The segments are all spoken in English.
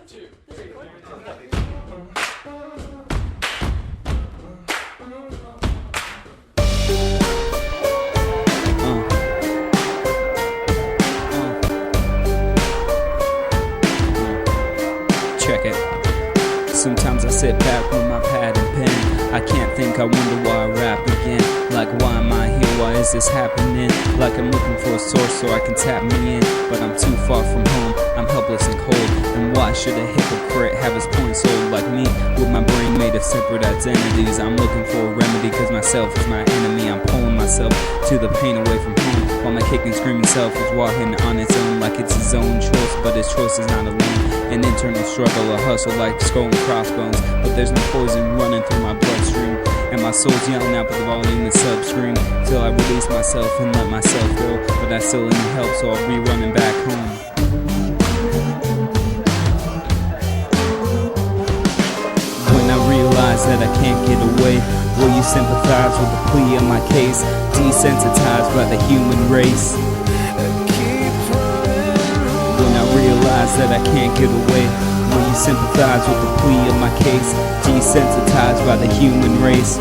2, 3, 4. Check it. Sometimes I sit back with my pad and pen. I can't think, I wonder why I rap again. Like, why am I here? Why is this happening? Like I'm looking for a source so I can tap me in, but I'm too far from home. I'm helpless and cold. And why should a hypocrite have his point sold like me? With my brain made of separate identities, I'm looking for a remedy, cause myself is my enemy. I'm pulling myself to the pain away from home, while my kicking, screaming self is walking on its own, like it's his own choice, but his choice is not alone. An internal struggle, a hustle like skull and crossbones, but there's no poison running through my bloodstream, and my soul's yelling out with the volume and subscreen, till I release myself and let myself go. But I still need help, so I'll be running back home. When I realize that I can't get away, will you sympathize with the plea of my case? Desensitized by the human race. When I realize that I can't get away, will you sympathize with the plea of my case? Desensitized by the human race.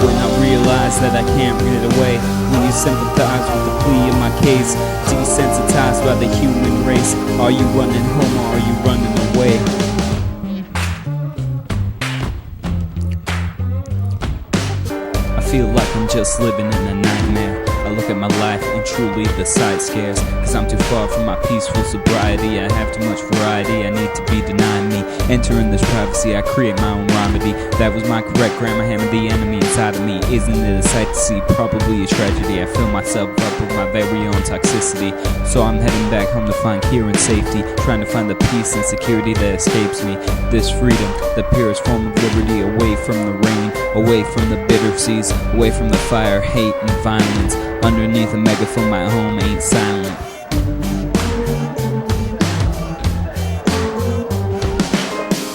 When I realize that I can't get away, will you sympathize with the plea of my case? Desensitized by the human race. Are you running home or are you running away? I feel like I'm just living in a nightmare. I look at my life and truly the sight scares, cause I'm too far from my peaceful sobriety. I have too much variety, I need to be denying me. Entering this privacy, I create my own remedy. That was my correct grammar, hammer the enemy inside of me. Isn't it a sight to see? Probably a tragedy. I fill myself up with my very own toxicity, so I'm heading back home to find care and safety, trying to find the peace and security that escapes me. This freedom, the purest form of liberty, away from the rain, away from the bitter seas, away from the fire, hate and violence. Underneath a megaphone, my home ain't silent.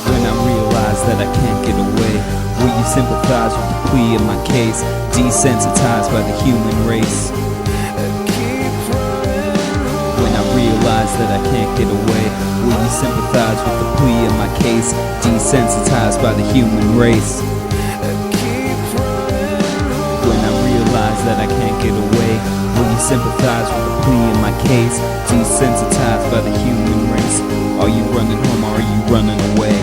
When I realize that I can't get away, will you sympathize with the plea of my case? Desensitized by the human race. When I realize that I can't get away, will you sympathize with the plea of my case? Desensitized by the human race. When I realize that I can't get away, will you sympathize with the plea in my case? Desensitized by the human race. Are you running home or are you running away?